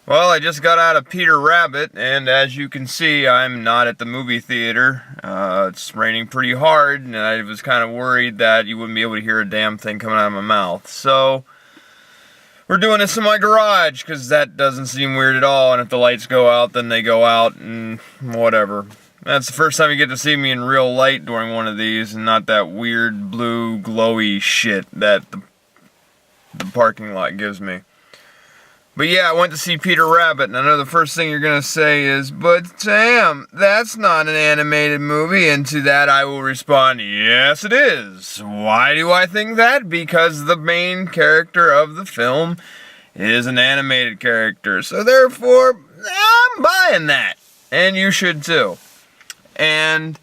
Well, I just got out of Peter Rabbit, and as you can see, I'm not at the movie theater. It's raining pretty hard, and I was kind of worried that you wouldn't be able to hear a damn thing coming out of my mouth. So, we're doing this in my garage, because that doesn't seem weird at all, and if the lights go out, then they go out, and whatever. That's the first time you get to see me in real light during one of these, and not that weird blue glowy shit that the parking lot gives me. But yeah, I went to see Peter Rabbit, and I know the first thing you're going to say is, "But Sam, that's not an animated movie," and to that I will respond, "Yes it is." Why do I think that? Because the main character of the film is an animated character, so therefore, I'm buying that. And you should too. And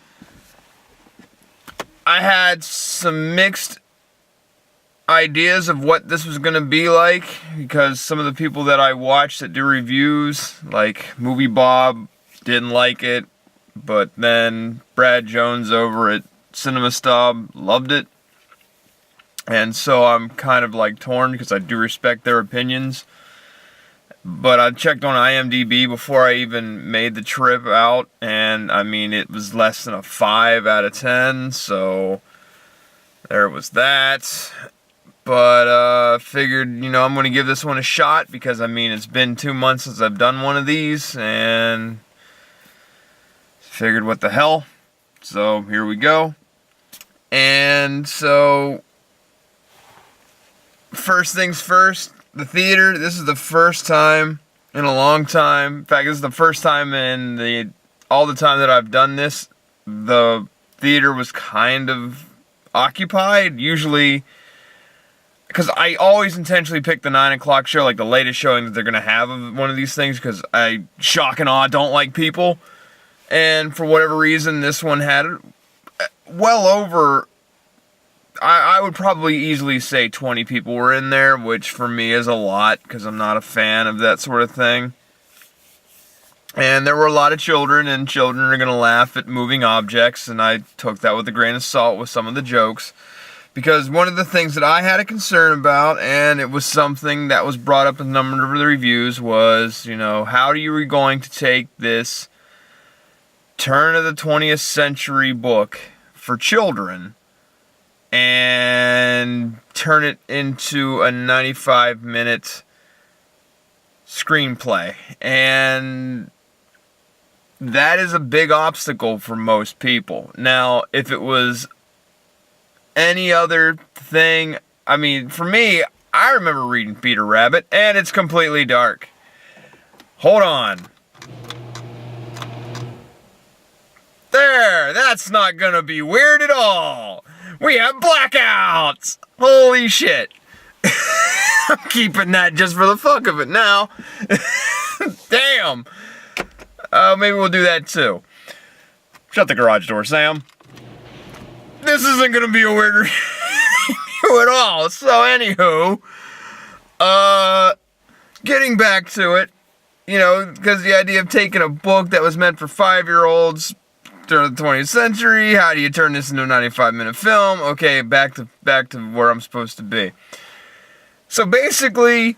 I had some mixed ideas of what this was going to be like, because some of the people that I watched that do reviews, like Movie Bob, didn't like it, but then Brad Jones over at CinemaStob loved it, and so I'm kind of like torn because I do respect their opinions. But I checked on IMDb before I even made the trip out, and I mean, it was less than a 5 out of 10, so there was that. But figured, I'm going to give this one a shot because, I mean, it's been 2 months since I've done one of these, and figured what the hell. So here we go. And so, first things first, the theater. This is the first time in a long time. In fact, this is the first time in all the time that I've done this, the theater was kind of occupied. Usually, because I always intentionally pick the 9 o'clock show, like the latest showing that they're going to have of one of these things, because I, shock and awe, don't like people. And for whatever reason, this one had well over, I would probably easily say 20 people were in there, which for me is a lot, because I'm not a fan of that sort of thing. And there were a lot of children, and children are going to laugh at moving objects, and I took that with a grain of salt with some of the jokes. Because one of the things that I had a concern about, and it was something that was brought up in a number of the reviews, was, how are you going to take this turn of the 20th century book for children and turn it into a 95-minute screenplay? And that is a big obstacle for most people. Now, if it was any other thing, I mean, for me, I remember reading Peter Rabbit, and it's completely dark. Hold on. There, that's not gonna be weird at all. We have blackouts. Holy shit. I'm keeping that just for the fuck of it now. Damn. Maybe we'll do that too. Shut the garage door, Sam. This isn't gonna be a weird review at all. So anywho, getting back to it, because the idea of taking a book that was meant for 5-year-olds during the 20th century, how do you turn this into a 95-minute film? Okay, back to where I'm supposed to be. So basically,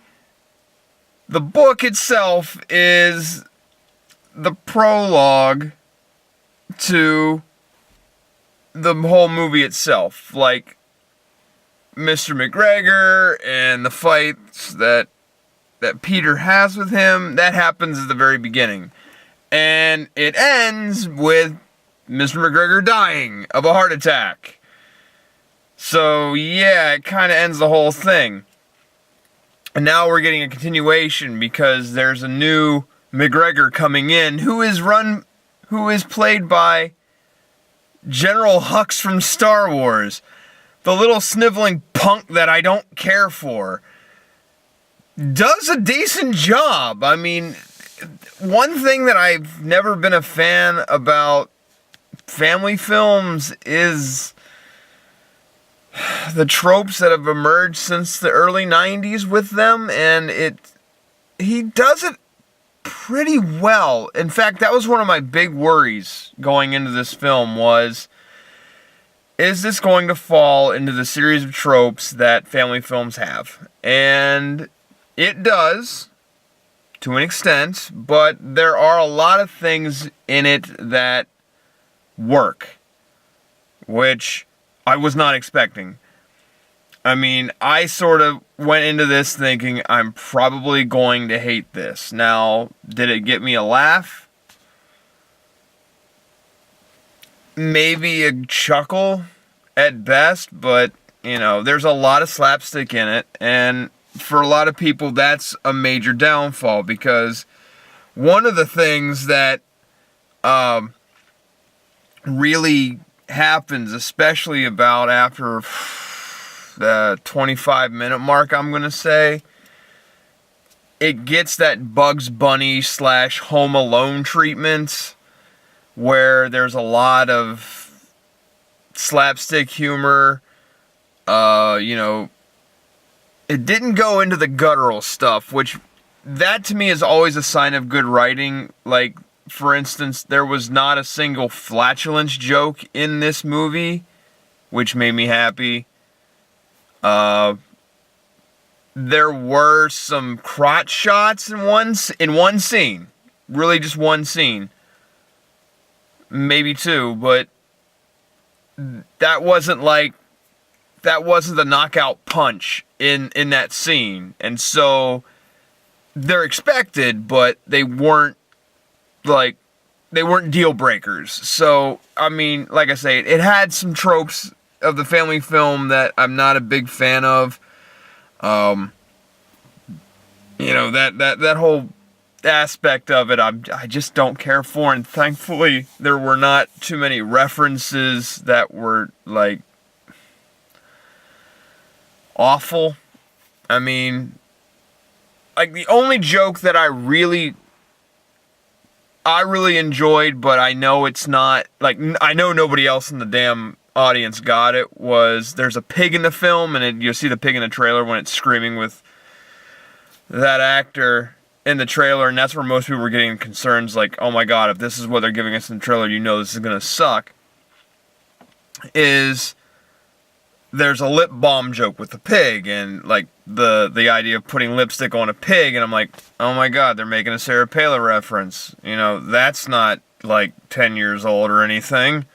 the book itself is the prologue to the whole movie itself. Like, Mr. McGregor and the fights that Peter has with him, that happens at the very beginning. And it ends with Mr. McGregor dying of a heart attack. So, yeah, it kind of ends the whole thing. And now we're getting a continuation because there's a new McGregor coming in who is played by General Hux from Star Wars. The little sniveling punk that I don't care for does a decent job. I mean, one thing that I've never been a fan about family films is the tropes that have emerged since the early 90s with them, and he does it pretty well. In fact, that was one of my big worries going into this film was, is this going to fall into the series of tropes that family films have? And it does. to an extent, but there are a lot of things in it that work, which I was not expecting. I mean, I sort of went into this thinking I'm probably going to hate this. Now, did it get me a laugh? Maybe a chuckle at best, but, you know, there's a lot of slapstick in it, and for a lot of people, that's a major downfall, because one of the things that really happens, especially about after the 25-minute mark, I'm going to say, it gets that Bugs Bunny / Home Alone treatment, where there's a lot of slapstick humor. You know, it didn't go into the guttural stuff, which that to me is always a sign of good writing. Like, for instance, there was not a single flatulence joke in this movie, which made me happy. There were some crotch shots in one scene. Really just one scene. Maybe two, but that wasn't the knockout punch in that scene. And so they're expected, but they weren't deal breakers. So, I mean, like I say, it had some tropes of the family film that I'm not a big fan of. You know, that whole aspect of it, I just don't care for, and thankfully there were not too many references that were, like, awful. I mean, like, the only joke that I really enjoyed, but I know it's not, like, I know nobody else in the damn audience got it, was there's a pig in the film, and you'll see the pig in the trailer when it's screaming with that actor in the trailer, and that's where most people were getting concerns, like, oh my god, if this is what they're giving us in the trailer, you know this is gonna suck. Is there's a lip balm joke with the pig, and like the idea of putting lipstick on a pig, and I'm like, oh my god, they're making a Sarah Palin reference. You know, that's not like 10 years old or anything.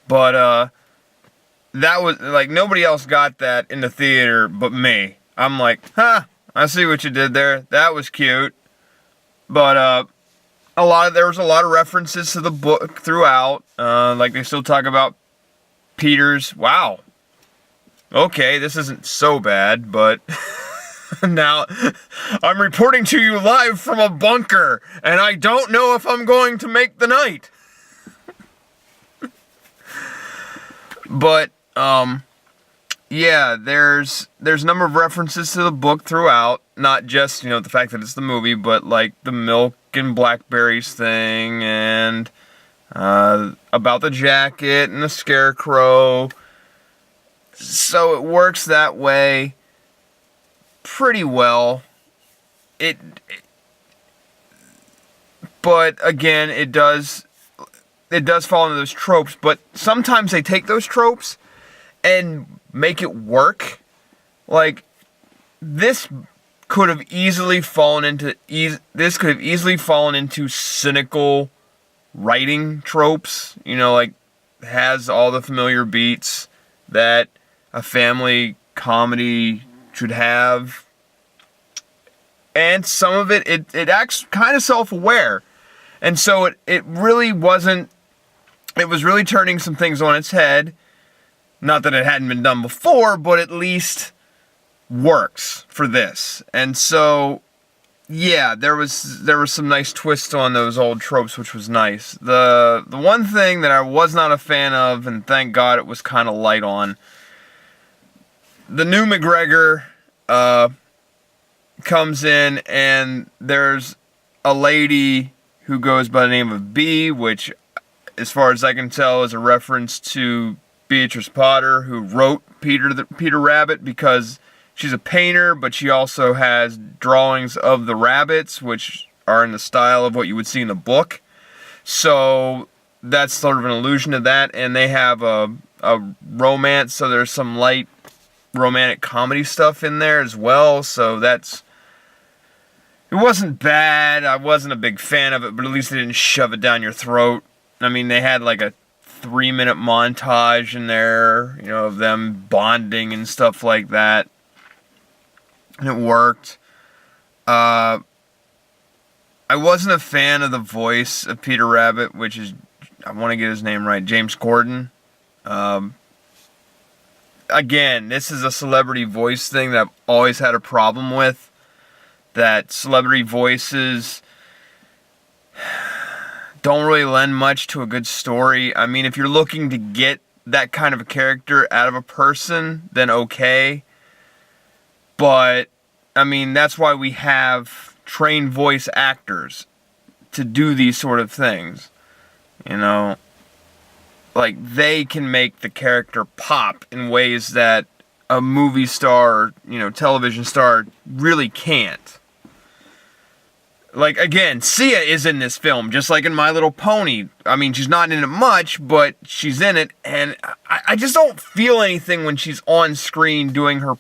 But that was like, nobody else got that in the theater but me. I'm like, I see what you did there. That was cute. But there was a lot of references to the book throughout. Like, they still talk about Peter's. Wow. Okay, this isn't so bad, but now I'm reporting to you live from a bunker, and I don't know if I'm going to make the night. But yeah, there's a number of references to the book throughout, not just, you know, the fact that it's the movie, but like the milk and blackberries thing, and about the jacket and the scarecrow. So it works that way pretty well. But again, it does fall into those tropes, but sometimes they take those tropes and make it work. Like, this could have easily fallen into cynical writing tropes. You know, like, has all the familiar beats that a family comedy should have. And some of it acts kind of self-aware. And so it really wasn't. It was really turning some things on its head. Not that it hadn't been done before, but at least works for this. And so, yeah, there was some nice twists on those old tropes, which was nice. The one thing that I was not a fan of, and thank God it was kind of light on, the new McGregor comes in, and there's a lady who goes by the name of Bea, which, as far as I can tell, is a reference to Beatrice Potter, who wrote Peter Rabbit, because she's a painter, but she also has drawings of the rabbits, which are in the style of what you would see in the book. So that's sort of an allusion to that, and they have a romance, so there's some light romantic comedy stuff in there as well, so it wasn't bad. I wasn't a big fan of it, but at least they didn't shove it down your throat. I mean, they had like a 3-minute montage in there, you know, of them bonding and stuff like that. And it worked. I wasn't a fan of the voice of Peter Rabbit, which is, I want to get his name right, James Corden. Again, this is a celebrity voice thing that I've always had a problem with. That celebrity voices don't really lend much to a good story. I mean, if you're looking to get that kind of a character out of a person, then okay. But, I mean, that's why we have trained voice actors to do these sort of things. You know? Like, they can make the character pop in ways that a movie star or, you know, television star really can't. Like, again, Sia is in this film, just like in My Little Pony. I mean, she's not in it much, but she's in it, and I just don't feel anything when she's on screen doing her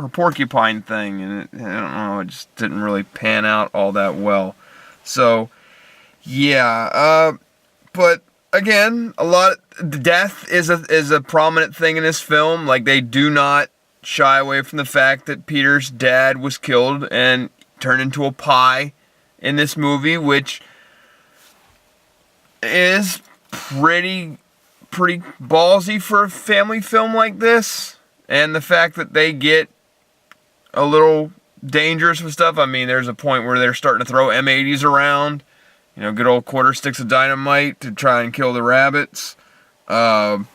porcupine thing, and I don't know, it just didn't really pan out all that well. So, yeah, but again, death is a prominent thing in this film. Like, they do not shy away from the fact that Peter's dad was killed and turned into a pie in this movie, which is pretty ballsy for a family film like this. And the fact that they get a little dangerous with stuff. I mean, there's a point where they're starting to throw M80s around. You know, good old quarter sticks of dynamite to try and kill the rabbits. And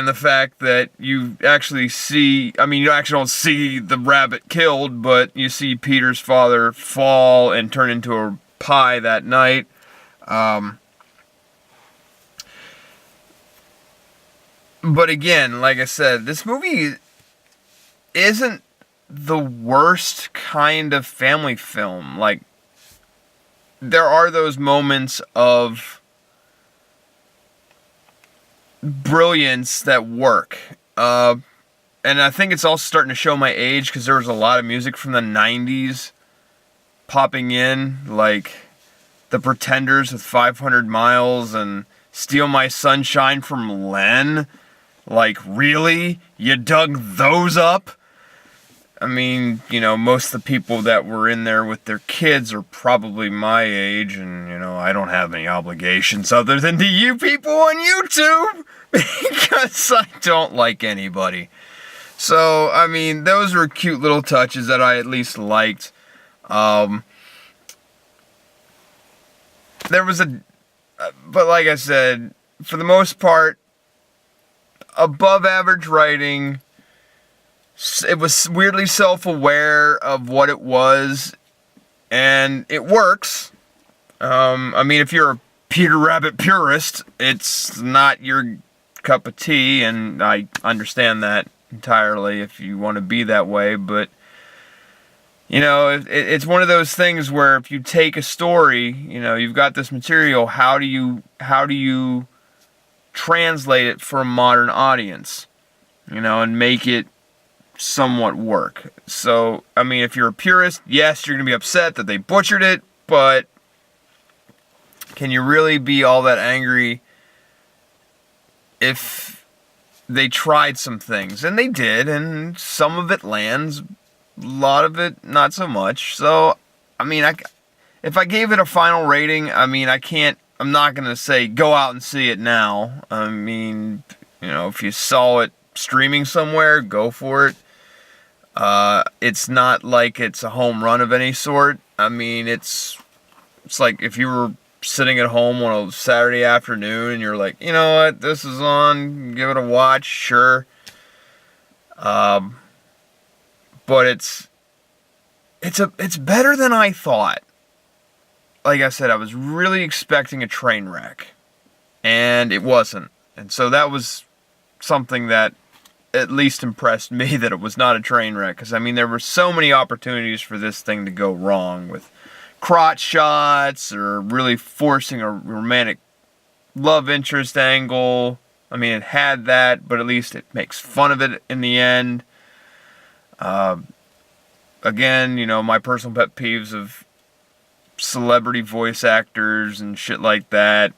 the fact that you actually see, I mean, you actually don't see the rabbit killed, but you see Peter's father fall and turn into a pie that night. But again, like I said, this movie isn't the worst kind of family film. Like, there are those moments of brilliance that work. And I think it's also starting to show my age, because there was a lot of music from the 90s popping in, like The Pretenders with 500 Miles and Steal My Sunshine from Len. Like, really? You dug those up? I mean, you know, most of the people that were in there with their kids are probably my age, and, you know, I don't have any obligations other than to you people on YouTube, because I don't like anybody. So, I mean, those were cute little touches that I at least liked. There was but like I said, for the most part, above average writing. It was weirdly self-aware of what it was, and it works. I mean, if you're a Peter Rabbit purist, it's not your cup of tea, and I understand that entirely if you want to be that way, but, you know, it's one of those things where if you take a story, you know, you've got this material, how do you translate it for a modern audience, you know, and make it somewhat work. So, I mean, if you're a purist, yes, you're going to be upset that they butchered it, but can you really be all that angry if they tried some things? And they did, and some of it lands, a lot of it not so much. So, I mean, if I gave it a final rating, I mean, I'm not going to say go out and see it now. I mean, you know, if you saw it streaming somewhere, go for it. It's not like it's a home run of any sort. I mean, it's like if you were sitting at home on a Saturday afternoon and you're like, you know what, this is on, give it a watch, sure. But it's better than I thought. Like I said, I was really expecting a train wreck, and it wasn't. And so that was something that at least impressed me, that it was not a train wreck. Because, I mean, there were so many opportunities for this thing to go wrong, with crotch shots or really forcing a romantic love interest angle. I mean, it had that, but at least it makes fun of it in the end. again, my personal pet peeves of celebrity voice actors and shit like that.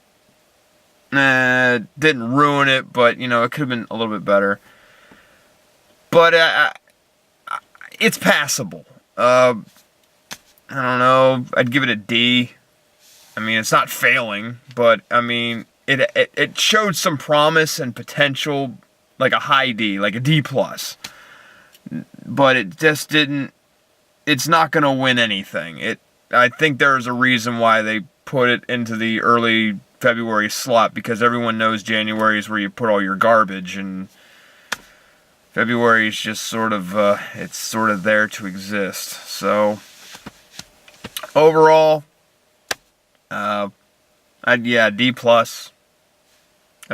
Didn't ruin it, but, it could have been a little bit better. But it's passable. I don't know. I'd give it a D. I mean, it's not failing, but, I mean, it showed some promise and potential, like a high D, like a D+. But it just didn't, it's not going to win anything. I think there's a reason why they put it into the early February slot, because everyone knows January is where you put all your garbage, and February is just sort of, it's sort of there to exist. So, overall, D+. I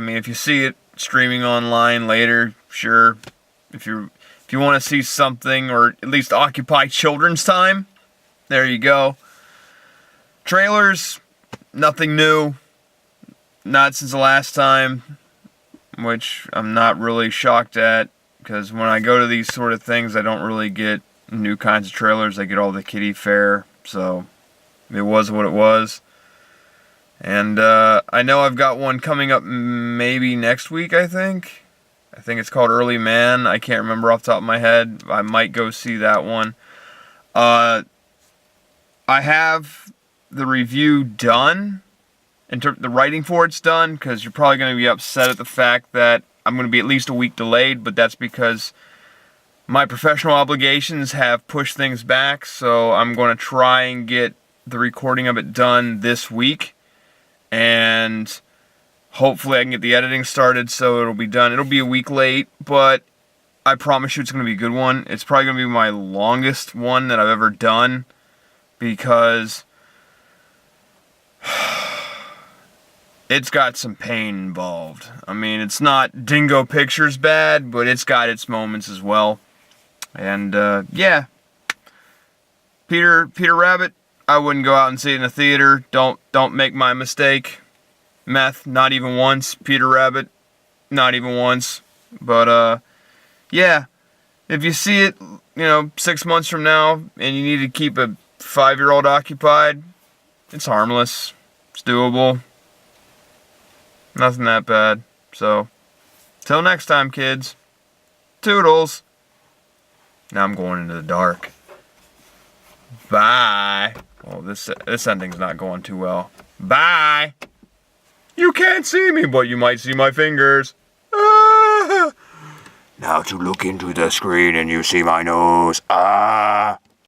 mean, if you see it streaming online later, sure. If you want to see something, or at least occupy children's time, there you go. Trailers, nothing new. Not since the last time, which I'm not really shocked at, because when I go to these sort of things, I don't really get new kinds of trailers. I get all the kiddie fare, so it was what it was. And I know I've got one coming up maybe next week, I think. I think it's called Early Man. I can't remember off the top of my head. I might go see that one. I have the review done. The writing for it's done, because you're probably going to be upset at the fact that I'm going to be at least a week delayed, but that's because my professional obligations have pushed things back, so I'm going to try and get the recording of it done this week, and hopefully I can get the editing started so it'll be done. It'll be a week late, but I promise you it's going to be a good one. It's probably going to be my longest one that I've ever done, because it's got some pain involved. I mean, it's not Dingo Pictures bad, but it's got its moments as well. And, yeah. Peter Rabbit, I wouldn't go out and see it in a theater. Don't make my mistake. Meth, not even once. Peter Rabbit, not even once. But, yeah. If you see it, 6 months from now, and you need to keep a 5-year-old occupied, it's harmless. It's doable. Nothing that bad. So, till next time, kids. Toodles. Now I'm going into the dark. Bye. Well, this ending's not going too well. Bye. You can't see me, but you might see my fingers. Ah. Now to look into the screen and you see my nose. Ah.